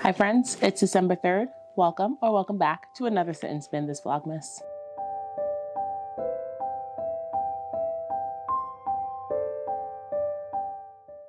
Hi friends, it's December 3rd. Welcome or welcome back to another Sit and Spin this Vlogmas.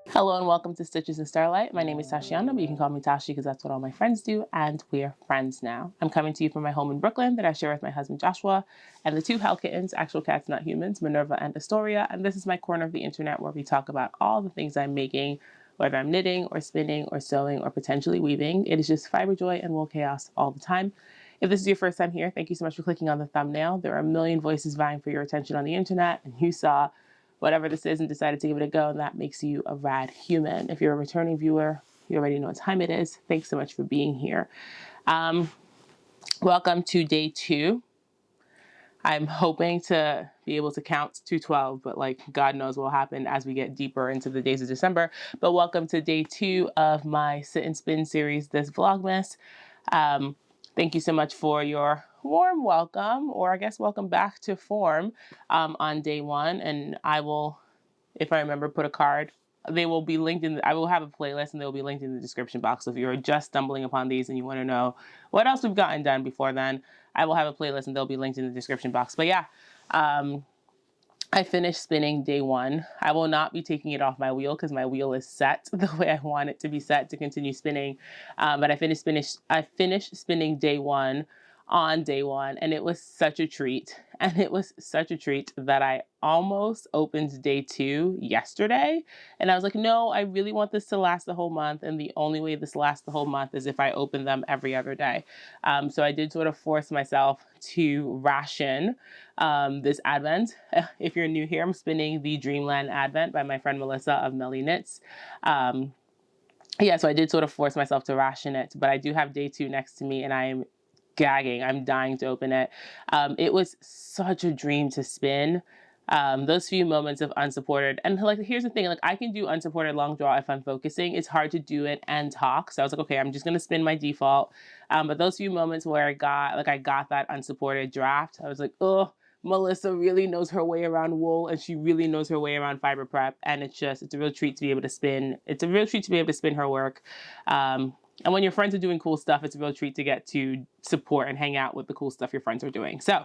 Hello and welcome to Stitches and Starlight. My name is Tashiana, but you can call me Tashi because that's what all my friends do, and we're friends now. I'm coming to you from my home in Brooklyn that I share with my husband Joshua and the two hell kittens, actual cats not humans, Minerva and Astoria, and this is my corner of the internet where we talk about all the things I'm making, whether I'm knitting or spinning or sewing or potentially weaving. It is just fiber joy and wool chaos all the time. If this is your first time here, thank you so much for clicking on the thumbnail. There are a million voices vying for your attention on the internet, and you saw whatever this is and decided to give it a go, and that makes you a rad human. If you're a returning viewer, you already know what time it is. Thanks so much for being here. Welcome to day 2. I'm hoping to be able to count to 12, but like God knows what will happen as we get deeper into the days of December. But welcome to day 2 of my Sit and Spin series, this Vlogmas. Thank you so much for your warm welcome, or I guess welcome back to form on day 1. And I will, if I remember, put a card. They will be linked in, I will have a playlist and they will be linked in the description box. So if you're just stumbling upon these and you want to know what else we've gotten done before then, I will have a playlist and they'll be linked in the description box. But yeah, I finished spinning day 1. I will not be taking it off my wheel because my wheel is set the way I want it to be set to continue spinning. But I finished spinning day 1 on day 1, and it was such a treat. And it was such a treat that I almost opened day 2 yesterday. And I was like, no, I really want this to last the whole month. And the only way this lasts the whole month is if I open them every other day. So I did sort of force myself to ration this Advent. If you're new here, I'm spinning the Dreamland Advent by my friend Melissa of Melly Knits. Yeah, so I did sort of force myself to ration it, but I do have day 2 next to me and I am gagging. I'm dying to open it. It was such a dream to spin. Those few moments of unsupported, and like here's the thing, like I can do unsupported long draw if I'm focusing. It's hard to do it and talk. So I was like, okay, I'm just gonna spin my default. But those few moments where I got that unsupported draft, I was like, oh, Melissa really knows her way around wool, and she really knows her way around fiber prep, and it's a real treat to be able to spin. It's a real treat to be able to spin her work. And when your friends are doing cool stuff, it's a real treat to get to support and hang out with the cool stuff your friends are doing. So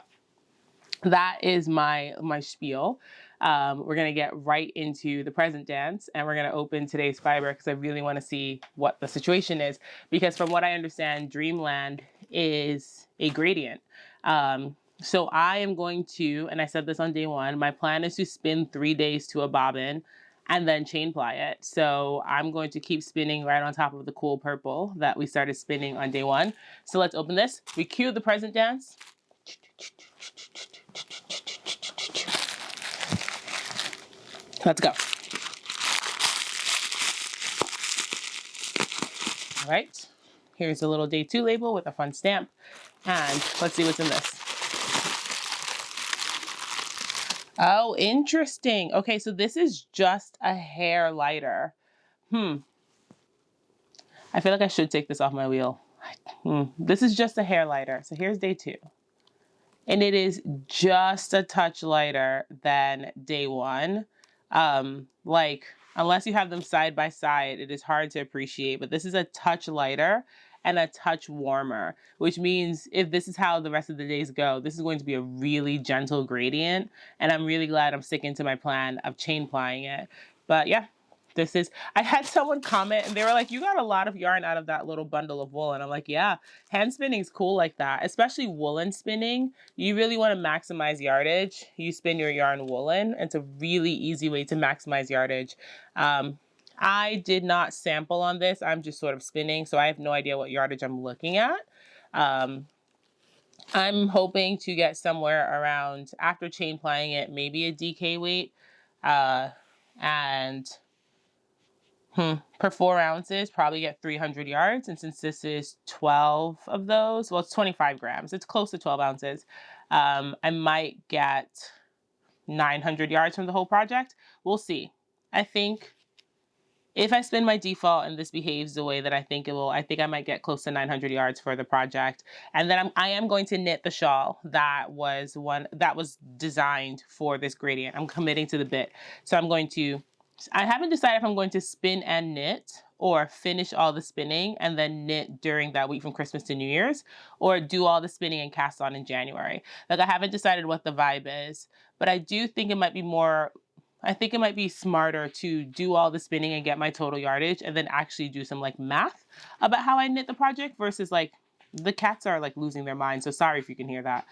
that is my spiel. We're going to get right into the present dance, and we're going to open today's fiber because I really want to see what the situation is. Because from what I understand, Dreamland is a gradient. So I am going to, and I said this on day 1, my plan is to spin 3 days to a bobbin and then chain ply it. So I'm going to keep spinning right on top of the cool purple that we started spinning on day 1. So let's open this. We cue the present dance. Let's go. All right. Here's a little day 2 label with a fun stamp. And let's see what's in this. Oh, interesting. Okay, so this is just a hair lighter. I feel like I should take this off my wheel. This is just a hair lighter. So here's day 2. And it is just a touch lighter than day 1. Like, unless you have them side by side, it is hard to appreciate. But this is a touch lighter and a touch warmer, which means if this is how the rest of the days go, this is going to be a really gentle gradient. And I'm really glad I'm sticking to my plan of chain plying it. But yeah, I had someone comment and they were like, you got a lot of yarn out of that little bundle of wool. And I'm like, yeah, hand spinning is cool like that, especially woolen spinning. You really want to maximize yardage. You spin your yarn woolen. It's a really easy way to maximize yardage. I did not sample on this. I'm just sort of spinning, so I have no idea what yardage I'm looking at. I'm hoping to get somewhere around, after chain plying it, maybe a DK weight. And per 4 ounces, probably get 300 yards. And since this is 12 of those, well, it's 25 grams. It's close to 12 ounces. I might get 900 yards from the whole project. We'll see. I think if I spin my default and this behaves the way that I think it will, I think I might get close to 900 yards for the project. And then I am going to knit the shawl that was designed for this gradient. I'm committing to the bit. So I haven't decided if I'm going to spin and knit or finish all the spinning and then knit during that week from Christmas to New Year's, or do all the spinning and cast on in January. Like, I haven't decided what the vibe is, but I do think it might be more, I think it might be smarter to do all the spinning and get my total yardage and then actually do some like math about how I knit the project versus like, the cats are like losing their minds, so sorry if you can hear that.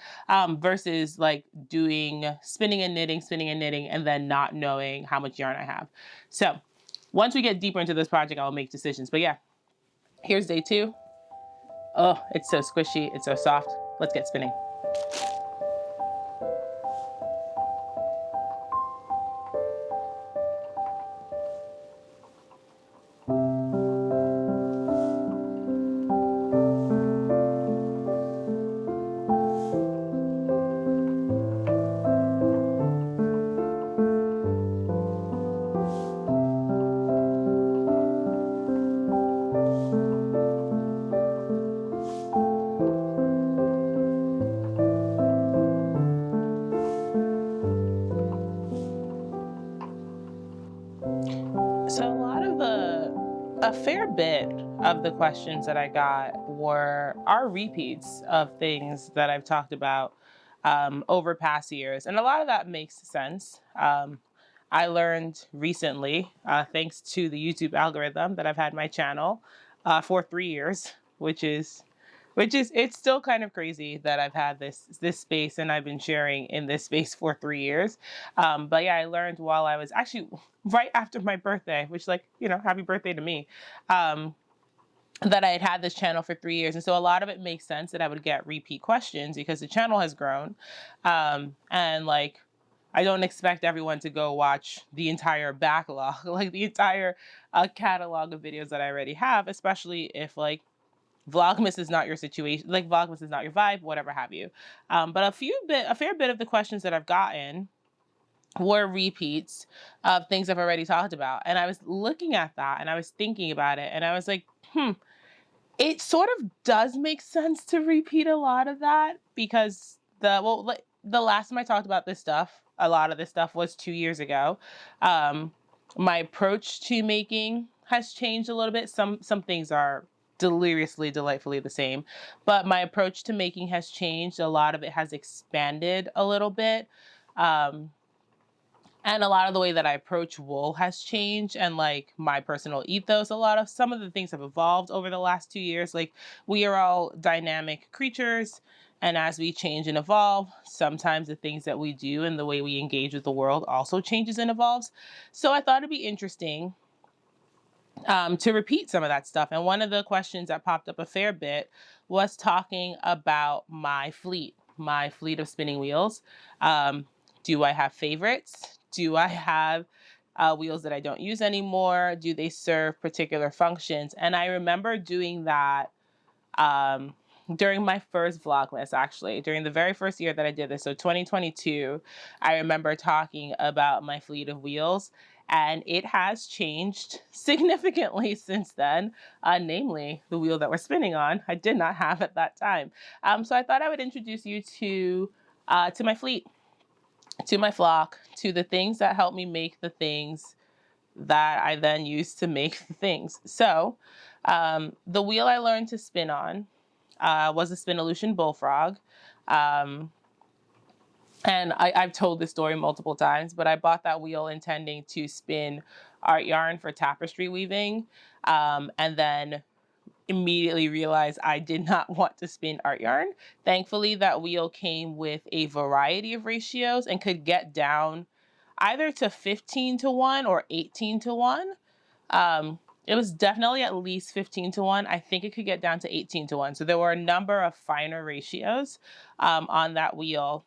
Versus like doing spinning and knitting, and then not knowing how much yarn I have. So once we get deeper into this project, I'll make decisions. But yeah, here's day 2. Oh, it's so squishy, it's so soft. Let's get spinning. So a fair bit of the questions that I got are repeats of things that I've talked about over past years. And a lot of that makes sense. I learned recently, thanks to the YouTube algorithm, that I've had my channel for 3 years, it's still kind of crazy that I've had this space and I've been sharing in this space for 3 years. But yeah, I learned while I was actually right after my birthday, which, like, you know, happy birthday to me. That I had this channel for 3 years. And so a lot of it makes sense that I would get repeat questions because the channel has grown. And like, I don't expect everyone to go watch the entire backlog, like the entire catalog of videos that I already have, especially if like Vlogmas is not your situation, like Vlogmas is not your vibe, whatever have you. But a fair bit of the questions that I've gotten were repeats of things I've already talked about. And I was looking at that and I was thinking about it and I was like, it sort of does make sense to repeat a lot of that because the last time I talked about this stuff, a lot of this stuff was 2 years ago. My approach to making has changed a little bit. Some things are deliriously, delightfully the same, but my approach to making has changed. A lot of it has expanded a little bit. And a lot of the way that I approach wool has changed, and like my personal ethos, some of the things have evolved over the last 2 years. Like, we are all dynamic creatures, and as we change and evolve, sometimes the things that we do and the way we engage with the world also changes and evolves. So I thought it'd be interesting to repeat some of that stuff. And one of the questions that popped up a fair bit was talking about my fleet of spinning wheels. Do I have favorites? Do I have wheels that I don't use anymore? Do they serve particular functions? And I remember doing that during my first Vlogmas, actually, during the very first year that I did this. So 2022, I remember talking about my fleet of wheels, and it has changed significantly since then, namely the wheel that we're spinning on, I did not have at that time. So I thought I would introduce you to my fleet, to my flock, to the things that help me make the things that I then use to make the things. So the wheel I learned to spin on was a Spinolution Bullfrog. And I've told this story multiple times, but I bought that wheel intending to spin art yarn for tapestry weaving, and then immediately realized I did not want to spin art yarn. Thankfully, that wheel came with a variety of ratios and could get down either to 15:1 or 18:1. It was definitely at least 15:1. I think it could get down to 18:1. So there were a number of finer ratios on that wheel.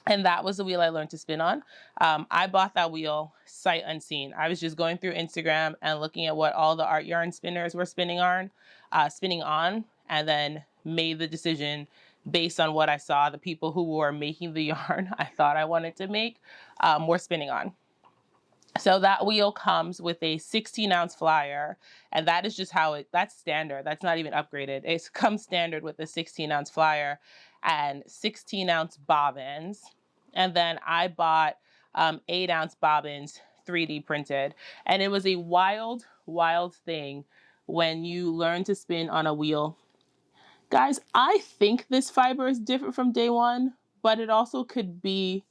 And that was the wheel I learned to spin on. I bought that wheel sight unseen. I was just going through Instagram and looking at what all the art yarn spinners were spinning on, and then made the decision based on what I saw the people who were making the yarn I thought I wanted to make were spinning on. So that wheel comes with a 16-ounce flyer, and that is just that's standard. That's not even upgraded. It comes standard with a 16-ounce flyer and 16-ounce bobbins. And then I bought 8-ounce bobbins 3D printed, and it was a wild, wild thing when you learn to spin on a wheel. Guys, I think this fiber is different from day one, but it also could be,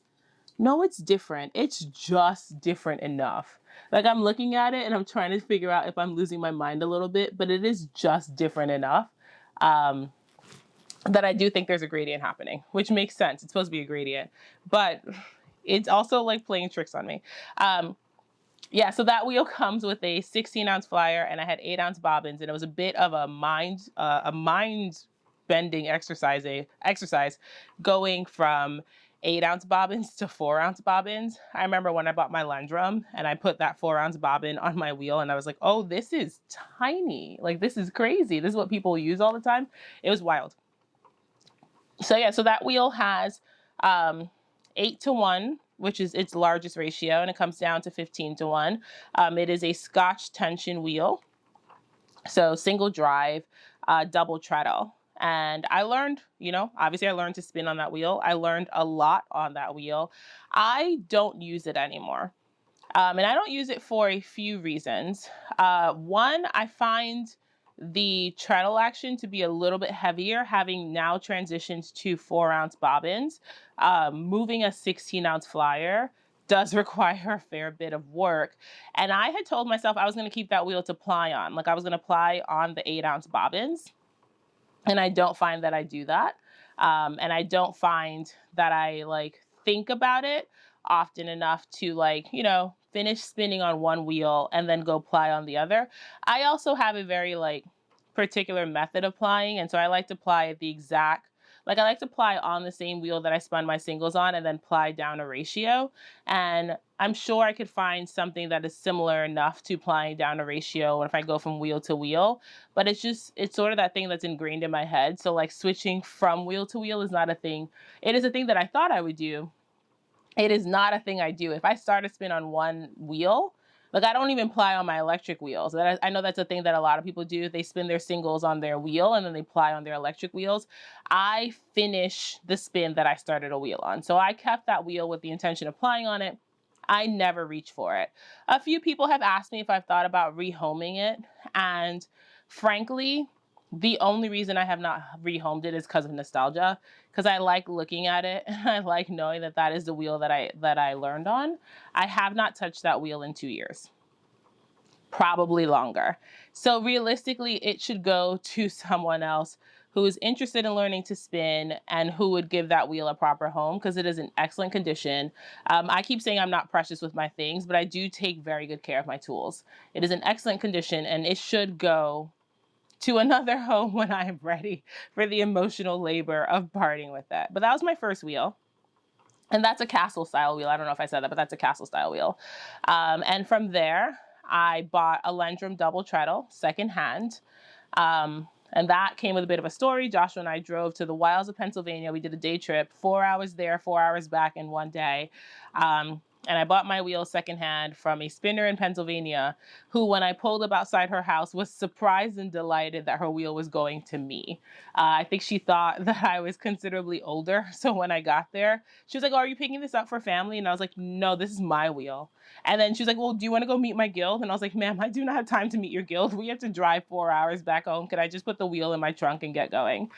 no, it's different. It's just different enough. Like, I'm looking at it and I'm trying to figure out if I'm losing my mind a little bit, but it is just different enough that I do think there's a gradient happening, which makes sense. It's supposed to be a gradient, but it's also like playing tricks on me. Yeah, so that wheel comes with a 16-ounce flyer, and I had 8-ounce bobbins, and it was a bit of a mind bending exercise going from 8-ounce bobbins to 4-ounce bobbins. I remember when I bought my Lendrum and I put that 4-ounce bobbin on my wheel, and I was like, oh, this is tiny. Like, this is crazy. This is what people use all the time. It was wild. So yeah, so that wheel has 8-to-1, which is its largest ratio, and it comes down to 15-to-1. It is a Scotch tension wheel, so single drive, double treadle. And I learned, obviously I learned to spin on that wheel. I learned a lot on that wheel. I don't use it anymore. And I don't use it for a few reasons. One, I find the treadle action to be a little bit heavier, having now transitioned to 4-ounce bobbins. Moving a 16-ounce flyer does require a fair bit of work. And I had told myself I was going to keep that wheel to ply on. Like, I was going to ply on the 8-ounce bobbins. And I don't find that I do that. And I don't find that I think about it often enough to finish spinning on one wheel and then go ply on the other. I also have a very particular method of plying. And so I like to ply at the exact, I like to ply on the same wheel that I spun my singles on and then ply down a ratio. And I'm sure I could find something that is similar enough to plying down a ratio if I go from wheel to wheel. But it's sort of that thing that's ingrained in my head. So switching from wheel to wheel is not a thing. It is a thing that I thought I would do. It is not a thing I do. If I start a spin on one wheel, I don't even ply on my electric wheels. I know that's a thing that a lot of people do. They spin their singles on their wheel and then they ply on their electric wheels. I finish the spin that I started a wheel on. So I kept that wheel with the intention of plying on it. I never reach for it. A few people have asked me if I've thought about rehoming it. And frankly, the only reason I have not rehomed it is because of nostalgia, because I like looking at it and I like knowing that that is the wheel that I learned on. I have not touched that wheel in 2 years, probably longer. So realistically, it should go to someone else who is interested in learning to spin and who would give that wheel a proper home, because it is in excellent condition. I keep saying I'm not precious with my things, but I do take very good care of my tools. It is in excellent condition and it should go to another home when I am ready for the emotional labor of parting with that. But that was my first wheel. And that's a castle style wheel. I don't know if I said that, but that's a castle style wheel. And from there, I bought a Lendrum double treadle secondhand. And that came with a bit of a story. Joshua and I drove to the wilds of Pennsylvania. We did a day trip, 4 hours there, 4 hours back in one day. And I bought my wheel secondhand from a spinner in Pennsylvania who, when I pulled up outside her house, was surprised and delighted that her wheel was going to me. I think she thought that I was considerably older. So when I got there, she was like, oh, are you picking this up for family? And I was like, no, this is my wheel. And then she was like, well, do you want to go meet my guild? And I was like, ma'am, I do not have time to meet your guild. We have to drive 4 hours back home. Could I just put the wheel in my trunk and get going?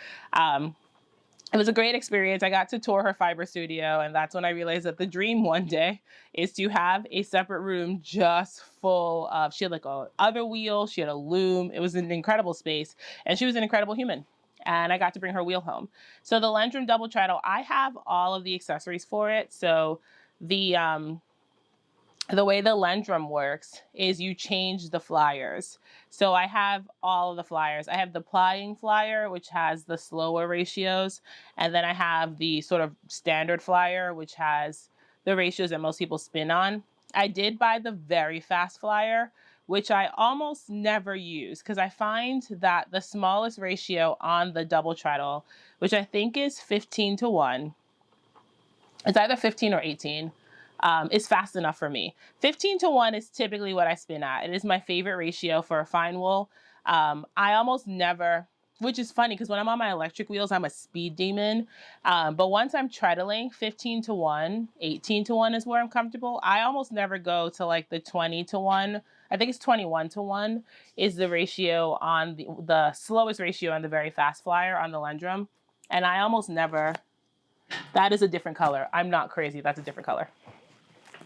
It was a great experience. I got to tour her fiber studio, and that's when I realized that the dream one day is to have a separate room just full of, she had a other wheel, she had a loom. It was an incredible space, and she was an incredible human. And I got to bring her wheel home. So the Lendrum double treadle, I have all of the accessories for it. So the way the Lendrum works is you change the flyers. So I have all of the flyers. I have the plying flyer, which has the slower ratios. And then I have the sort of standard flyer, which has the ratios that most people spin on. I did buy the very fast flyer, which I almost never use because I find that the smallest ratio on the double treadle, which I think is 15-to-1, it's either 15 or 18, is fast enough for me. 15-to-1 is typically what I spin at. It is my favorite ratio for a fine wool. I almost never, which is funny because when I'm on my electric wheels, I'm a speed demon. But once I'm treadling, 15-to-1, 18-to-1 is where I'm comfortable. I almost never go to the 20-to-1. I think it's 21-to-1 is the ratio on the slowest ratio on the very fast flyer on the Lendrum. And I almost never, that is a different color. I'm not crazy, that's a different color.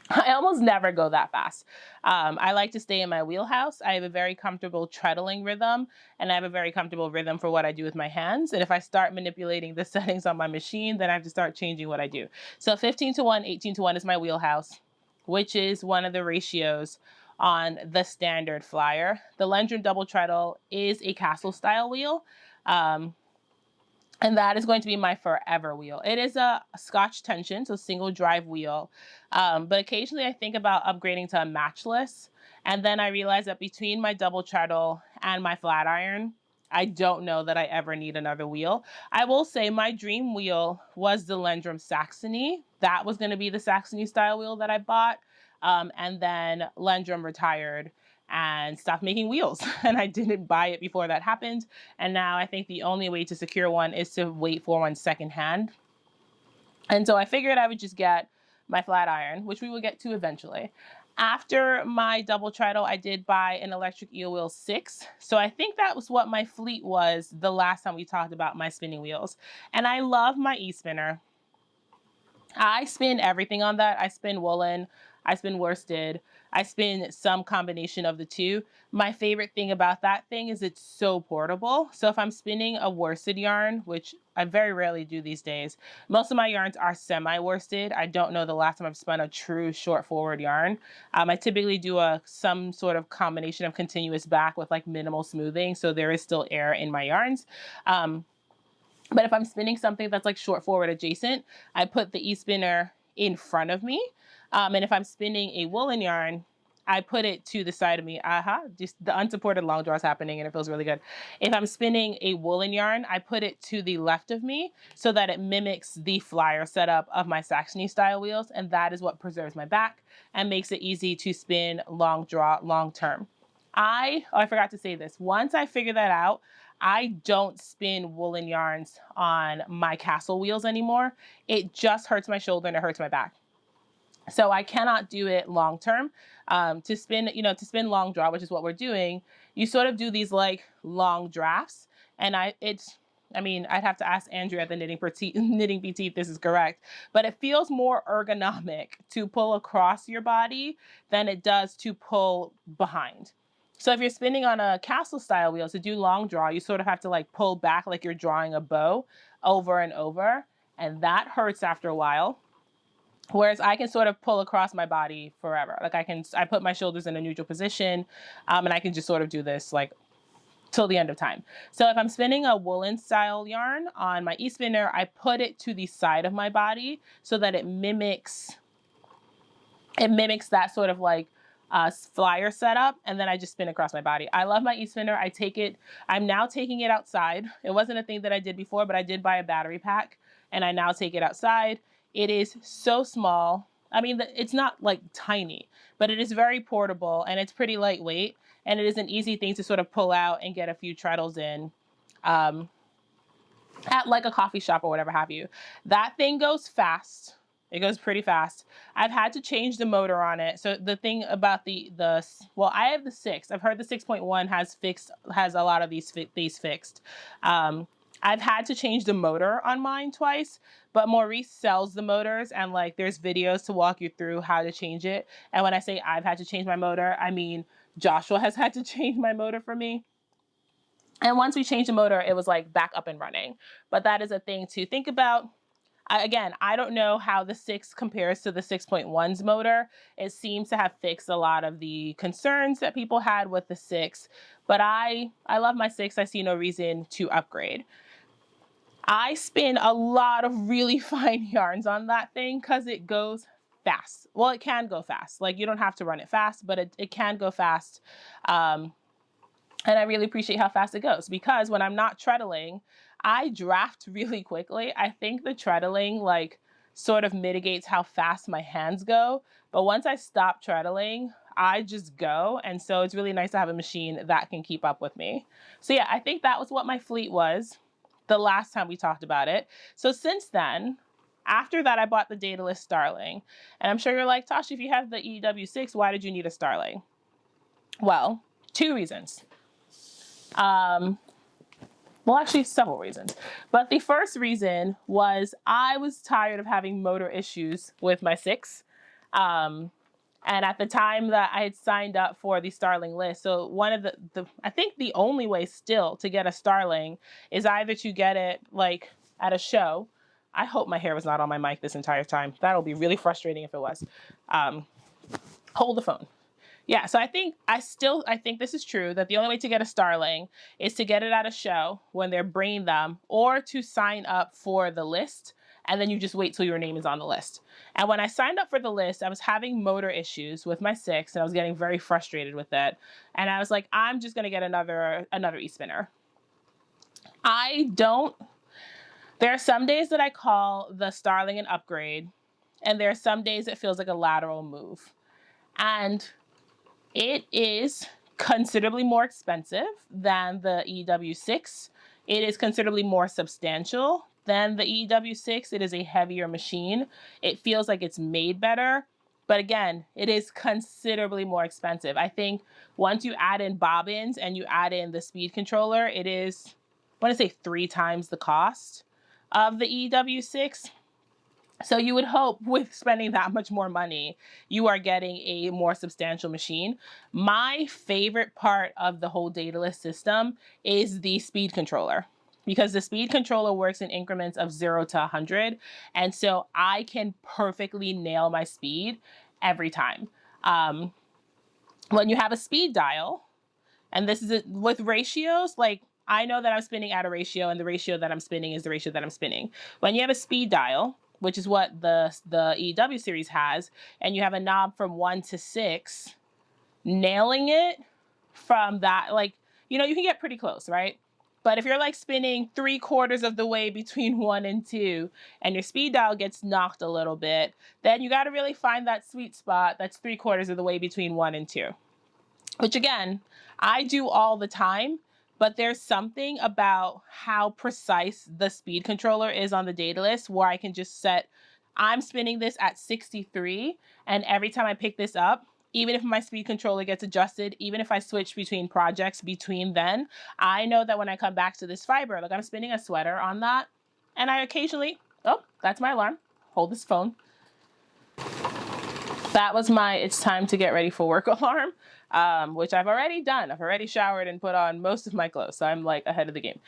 I almost never go that fast. I like to stay in my wheelhouse. I have a very comfortable treadling rhythm, and I have a very comfortable rhythm for what I do with my hands. And if I start manipulating the settings on my machine, then I have to start changing what I do. So 15-to-1, 18-to-1 is my wheelhouse, which is one of the ratios on the standard flyer. The Lendrum double treadle is a castle style wheel. And that is going to be my forever wheel. It is a Scotch tension, so single drive wheel. But occasionally I think about upgrading to a matchless. And then I realize that between my double treadle and my flat iron, I don't know that I ever need another wheel. I will say my dream wheel was the Lendrum Saxony. That was going to be the Saxony style wheel that I bought. And then Lendrum retired and stopped making wheels. And I didn't buy it before that happened. And now I think the only way to secure one is to wait for one secondhand. And so I figured I would just get my flat iron, which we will get to eventually. After my double treadle, I did buy an electric eel wheel 6. So I think that was what my fleet was the last time we talked about my spinning wheels. And I love my e-spinner. I spin everything on that. I spin woolen, I spin worsted, I spin some combination of the two. My favorite thing about that thing is it's so portable. So if I'm spinning a worsted yarn, which I very rarely do these days, most of my yarns are semi-worsted. I don't know the last time I've spun a true short forward yarn. I typically do some sort of combination of continuous back with like minimal smoothing. So there is still air in my yarns. But if I'm spinning something that's like short forward adjacent, I put the e-spinner in front of me. And if I'm spinning a woolen yarn, I put it to the side of me. Just the unsupported long draw is happening and it feels really good. If I'm spinning a woolen yarn, I put it to the left of me so that it mimics the flyer setup of my Saxony style wheels. And that is what preserves my back and makes it easy to spin long draw long term. I forgot to say this. Once I figure that out, I don't spin woolen yarns on my castle wheels anymore. It just hurts my shoulder and it hurts my back. So I cannot do it long term. To spin long draw, which is what we're doing, you sort of do these like long drafts. And I'd have to ask Andrea at the Knitting PT if this is correct, but it feels more ergonomic to pull across your body than it does to pull behind. So if you're spinning on a castle style wheel, to do long draw, you sort of have to like pull back like you're drawing a bow over and over. And that hurts after a while. Whereas I can sort of pull across my body forever. Like I put my shoulders in a neutral position, and I can just sort of do this like till the end of time. So if I'm spinning a woolen style yarn on my e-spinner, I put it to the side of my body so that it mimics that sort of like flyer setup, and then I just spin across my body. I love my e-spinner. I'm now taking it outside. It wasn't a thing that I did before, but I did buy a battery pack, and I now take it outside. It is so small. I mean, it's not like tiny, but it is very portable, and it's pretty lightweight, and it is an easy thing to sort of pull out and get a few treadles in at like a coffee shop or whatever have you. That thing goes fast. It goes pretty fast. I've had to change the motor on it. So the thing about I have the 6. I've heard the 6.1 has a lot of these fixed. I've had to change the motor on mine twice, but Maurice sells the motors and like there's videos to walk you through how to change it. And when I say I've had to change my motor, I mean Joshua has had to change my motor for me. And once we changed the motor, it was like back up and running. But that is a thing to think about. Again, I don't know how the 6 compares to the 6.1's motor. It seems to have fixed a lot of the concerns that people had with the 6, but I love my 6. I see no reason to upgrade. I spin a lot of really fine yarns on that thing because it goes fast. Well, it can go fast. Like you don't have to run it fast, but it can go fast. And I really appreciate how fast it goes because when I'm not treadling, I draft really quickly. I think the treadling like sort of mitigates how fast my hands go. But once I stop treadling, I just go. And so it's really nice to have a machine that can keep up with me. So yeah, I think that was what my fleet was the last time we talked about it. So since then, after that, I bought the Daedalus Starling. And I'm sure you're like, Tasha, if you have the EW6, why did you need a Starling? Well, two reasons. Well, actually, several reasons. But the first reason was I was tired of having motor issues with my 6. And at the time that I had signed up for the Starling list, so one of I think the only way still to get a Starling is either to get it like at a show. I hope my hair was not on my mic this entire time. That'll be really frustrating if it was. Hold the phone. Yeah, so I think this is true, that the only way to get a Starling is to get it at a show when they're bringing them, or to sign up for the list, and then you just wait till your name is on the list. And when I signed up for the list, I was having motor issues with my 6, and I was getting very frustrated with it. And I was like, I'm just gonna get another e-spinner. There are some days that I call the Starling an upgrade, and there are some days it feels like a lateral move. And it is considerably more expensive than the EW6. It is considerably more substantial than the EW6. It is a heavier machine. It feels like it's made better. But again, it is considerably more expensive. I think once you add in bobbins and you add in the speed controller, it is, I want to say 3 times the cost of the EW6. So you would hope with spending that much more money, you are getting a more substantial machine. My favorite part of the whole Daedalus system is the speed controller, because the speed controller works in increments of 0 to 100. And so I can perfectly nail my speed every time. When you have a speed dial, and this is it with ratios, like I know that I'm spinning at a ratio, and the ratio that I'm spinning is the ratio that I'm spinning. When you have a speed dial, which is what the EW series has, and you have a knob from 1 to 6, nailing it from that, like, you can get pretty close, right? But if you're like spinning 3/4 of the way between 1 and 2, and your speed dial gets knocked a little bit, then you got to really find that sweet spot that's 3/4 of the way between 1 and 2. Which again, I do all the time, but there's something about how precise the speed controller is on the Daedalus where I can just set, I'm spinning this at 63, and every time I pick this up, even if my speed controller gets adjusted, even if I switch between projects between then, I know that when I come back to this fiber, like I'm spinning a sweater on that, and I occasionally, oh, that's my alarm. Hold this phone. That was my it's time to get ready for work alarm, which I've already done. I've already showered and put on most of my clothes, so I'm like ahead of the game.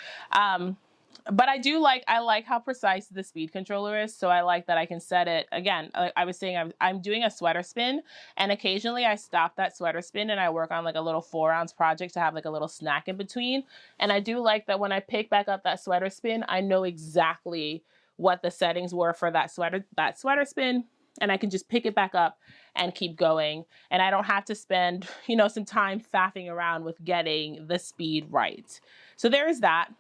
But I like how precise the speed controller is. So I like that I can set it, again, I was saying I'm doing a sweater spin, and occasionally I stop that sweater spin and I work on like a little 4-ounce project to have like a little snack in between. And I do like that when I pick back up that sweater spin, I know exactly what the settings were for that sweater spin, and I can just pick it back up and keep going. And I don't have to spend, some time faffing around with getting the speed right. So there is that.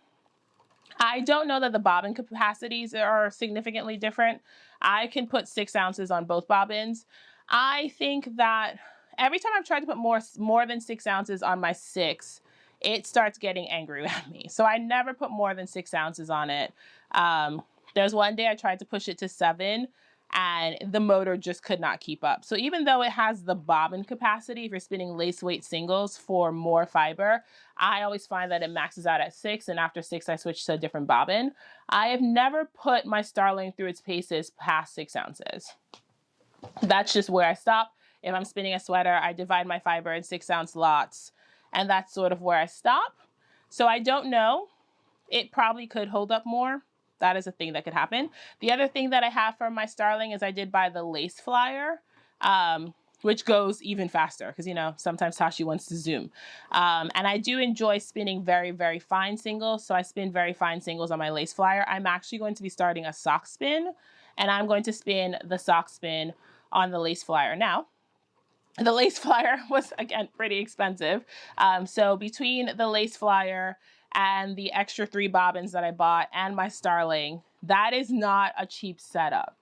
I don't know that the bobbin capacities are significantly different. I can put 6 ounces on both bobbins. I think that every time I've tried to put more than 6 ounces on my 6, it starts getting angry at me. So I never put more than 6 ounces on it. There's one day I tried to push it to 7, and the motor just could not keep up. So even though it has the bobbin capacity, if you're spinning lace weight singles for more fiber, I always find that it maxes out at 6, and after 6, I switch to a different bobbin. I have never put my Starling through its paces past 6 ounces. That's just where I stop. If I'm spinning a sweater, I divide my fiber in 6-ounce lots, and that's sort of where I stop. So I don't know. It probably could hold up more. That is a thing that could happen. The other thing that I have for my Starling is I did buy the lace flyer, which goes even faster because, sometimes Tazhi wants to zoom. And I do enjoy spinning very, very fine singles. So I spin very fine singles on my lace flyer. I'm actually going to be starting a sock spin, and I'm going to spin the sock spin on the lace flyer. Now, the lace flyer was, again, pretty expensive. So between the lace flyer and the extra 3 bobbins that I bought and my Starling, that is not a cheap setup.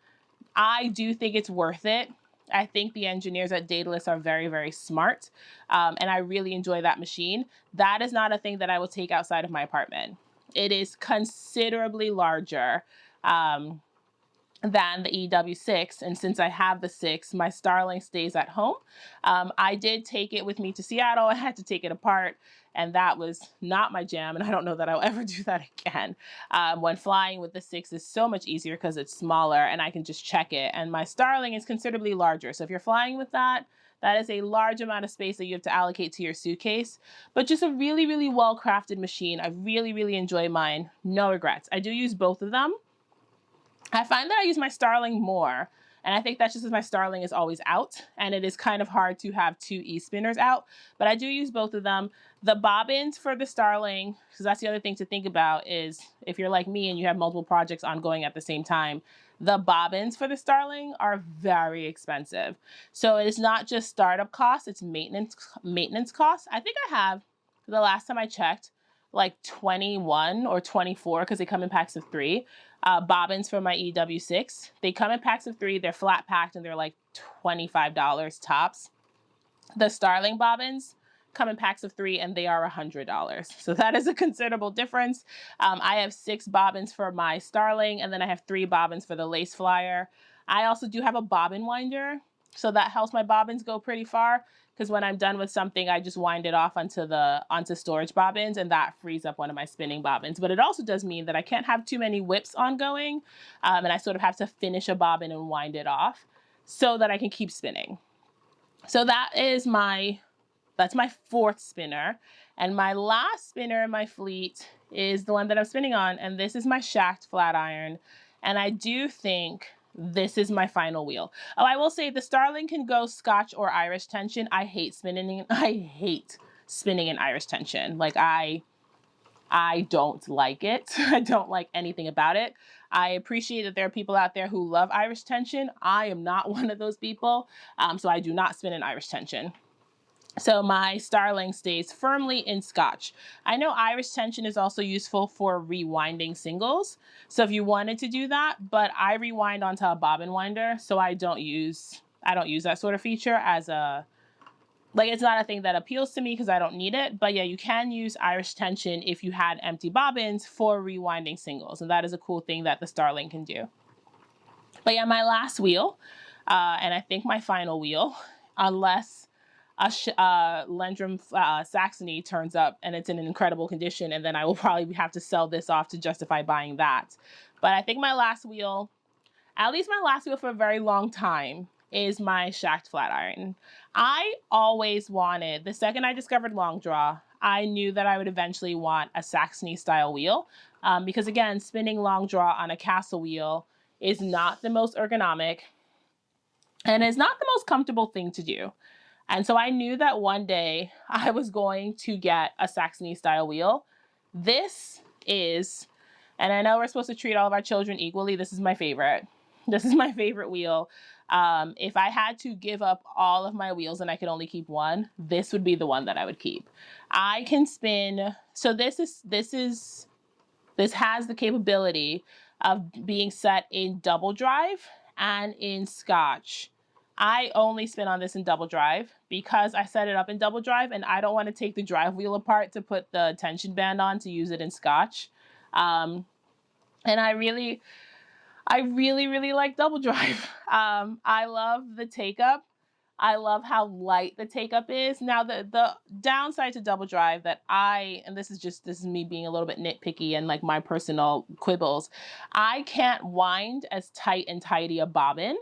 I do think it's worth it. I think the engineers at Daedalus are very, very smart, and I really enjoy that machine. That is not a thing that I will take outside of my apartment. It is considerably larger. than the EW6. And since I have the 6, my Starling stays at home. I did take it with me to Seattle. I had to take it apart, and that was not my jam. And I don't know that I'll ever do that again. When flying with the 6 is so much easier because it's smaller and I can just check it. And my Starling is considerably larger. So if you're flying with that, that is a large amount of space that you have to allocate to your suitcase, but just a really, really well-crafted machine. I really, really enjoy mine. No regrets. I do use both of them. I find that I use my Starling more, and I think that's just because my Starling is always out, and it is kind of hard to have 2 e-spinners out, but I do use both of them. The bobbins for the Starling, because that's the other thing to think about, is if you're like me and you have multiple projects ongoing at the same time, the bobbins for the Starling are very expensive. So it is not just startup costs, it's maintenance costs. I think I have, the last time I checked, like 21 or 24, because they come in packs of 3. Bobbins for my EW6. They come in packs of 3. They're flat packed and they're like $25 tops. The Starling bobbins come in packs of 3 and they are $100. So that is a considerable difference. I have 6 bobbins for my Starling, and then I have 3 bobbins for the Lace Flyer. I also do have a bobbin winder, so that helps my bobbins go pretty far, because when I'm done with something, I just wind it off onto storage bobbins, and that frees up one of my spinning bobbins. But it also does mean that I can't have too many whips ongoing, and I sort of have to finish a bobbin and wind it off so that I can keep spinning. So that's my 4th spinner. And my last spinner in my fleet is the one that I'm spinning on, and this is my Shacked flat iron. And I do think this is my final wheel. Oh, I will say the Starling can go Scotch or Irish tension. I hate spinning in Irish tension. Like I don't like it. I don't like anything about it. I appreciate that there are people out there who love Irish tension. I am not one of those people. So I do not spin in Irish tension. So my Starling stays firmly in Scotch. I know Irish tension is also useful for rewinding singles. So if you wanted to do that, but I rewind onto a bobbin winder, so I don't use that sort of feature as it's not a thing that appeals to me because I don't need it. But yeah, you can use Irish tension if you had empty bobbins for rewinding singles. And that is a cool thing that the Starling can do. But yeah, my last wheel, and I think my final wheel, unless Lendrum Saxony turns up and it's in an incredible condition, and then I will probably have to sell this off to justify buying that. But I think my last wheel, at least my last wheel for a very long time, is my Shacked flat iron. I always wanted, the second I discovered long draw, I knew that I would eventually want a Saxony style wheel, because again, spinning long draw on a castle wheel is not the most ergonomic and is not the most comfortable thing to do. And so I knew that one day I was going to get a Saxony style wheel. This is, and I know we're supposed to treat all of our children equally, this is my favorite. This is my favorite wheel. If I had to give up all of my wheels and I could only keep one, this would be the one that I would keep. I can spin, so this has the capability of being set in double drive and in Scotch. I only spin on this in double drive because I set it up in double drive and I don't want to take the drive wheel apart to put the tension band on to use it in Scotch. And I really like double drive. I love the take up. I love how light the take up is. Now the downside to double drive that and this is me being a little bit nitpicky and like my personal quibbles, I can't wind as tight and tidy a bobbin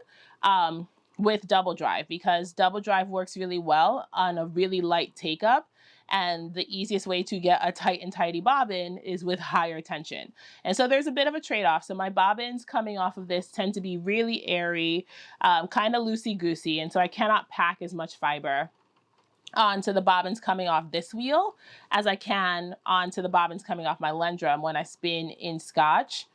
with double drive, because double drive works really well on a really light take up. And the easiest way to get a tight and tidy bobbin is with higher tension. And so there's a bit of a trade-off. So my bobbins coming off of this tend to be really airy, kind of loosey-goosey. And so I cannot pack as much fiber onto the bobbins coming off this wheel as I can onto the bobbins coming off my Lendrum when I spin in Scotch.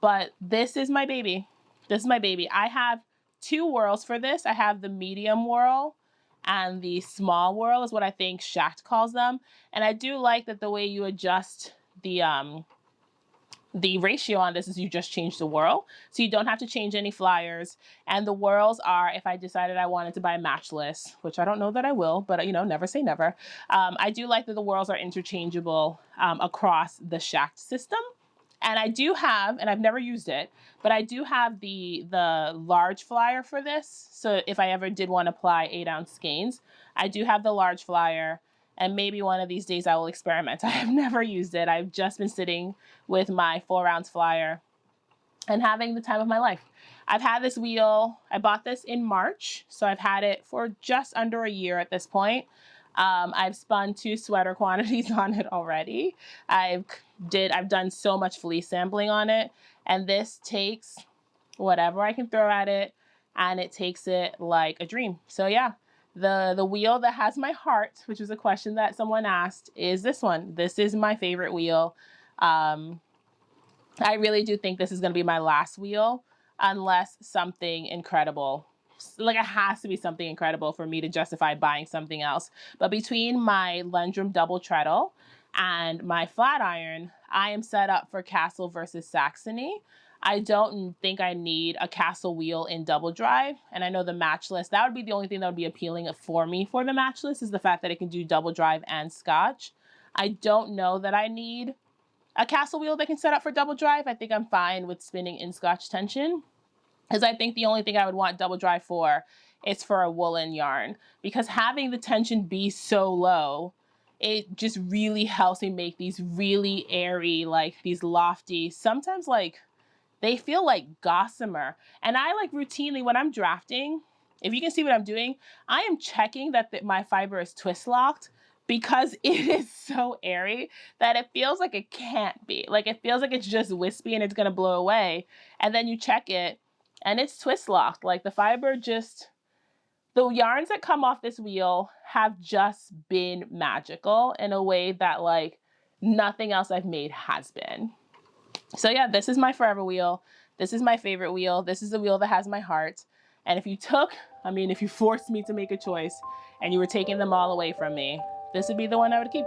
But this is my baby. This is my baby. I have 2 whirls for this. I have the medium whirl and the small whirl is what I think Shacked calls them. And I do like that the way you adjust the ratio on this is you just change the whirl. So you don't have to change any flyers. And the whirls are, if I decided I wanted to buy matchless, which I don't know that I will, but never say never. I do like that the whirls are interchangeable across the Shacked system. And I do have, and I've never used it, but I do have the large flyer for this. So if I ever did want to apply 8-ounce skeins, I do have the large flyer, and maybe one of these days I will experiment. I have never used it. I've just been sitting with my 4-ounce flyer and having the time of my life. I've had this wheel, I bought this in March, so I've had it for just under a year at this point. I've spun 2 sweater quantities on it already. I've done so much fleece sampling on it, and this takes whatever I can throw at it, and it takes it like a dream. So yeah, the wheel that has my heart, which was a question that someone asked, is this one. This is my favorite wheel. I really do think this is going to be my last wheel unless something incredible, like it has to be something incredible for me to justify buying something else. But between my Lundrum double treadle and my flat iron, I am set up for Castle versus Saxony. I don't think I need a Castle wheel in double drive. And I know the matchless, that would be the only thing that would be appealing for me for the matchless, is the fact that it can do double drive and Scotch. I don't know that I need a Castle wheel that can set up for double drive. I think I'm fine with spinning in Scotch tension, because I think the only thing I would want double drive for is for a woolen yarn, because having the tension be so low, it just really helps me make these really airy, like these lofty, sometimes like they feel like gossamer. And I like routinely when I'm drafting, if you can see what I'm doing, I am checking that my fiber is twist locked, because it is so airy that it feels like it can't be. Like it feels like it's just wispy and it's gonna blow away. And then you check it and it's twist locked. Like the fiber just, the yarns that come off this wheel have just been magical in a way that like nothing else I've made has been. So yeah, this is my forever wheel. This is my favorite wheel. This is the wheel that has my heart. And if you forced me to make a choice and you were taking them all away from me, this would be the one I would keep.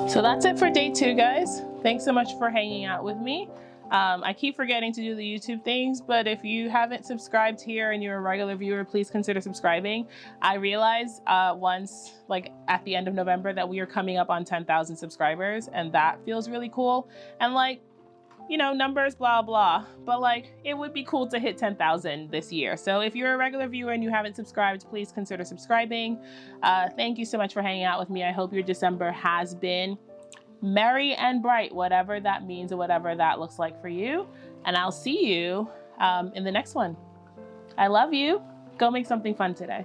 So that's it for day 2, guys. Thanks so much for hanging out with me. I keep forgetting to do the YouTube things, but if you haven't subscribed here and you're a regular viewer, please consider subscribing. I realized once, like at the end of November, that we are coming up on 10,000 subscribers, and that feels really cool. And like, you know, numbers, blah, blah, but like, it would be cool to hit 10,000 this year. So if you're a regular viewer and you haven't subscribed, please consider subscribing. Thank you so much for hanging out with me. I hope your December has been merry and bright, whatever that means or whatever that looks like for you. And I'll see you in the next one. I love you. Go make something fun today.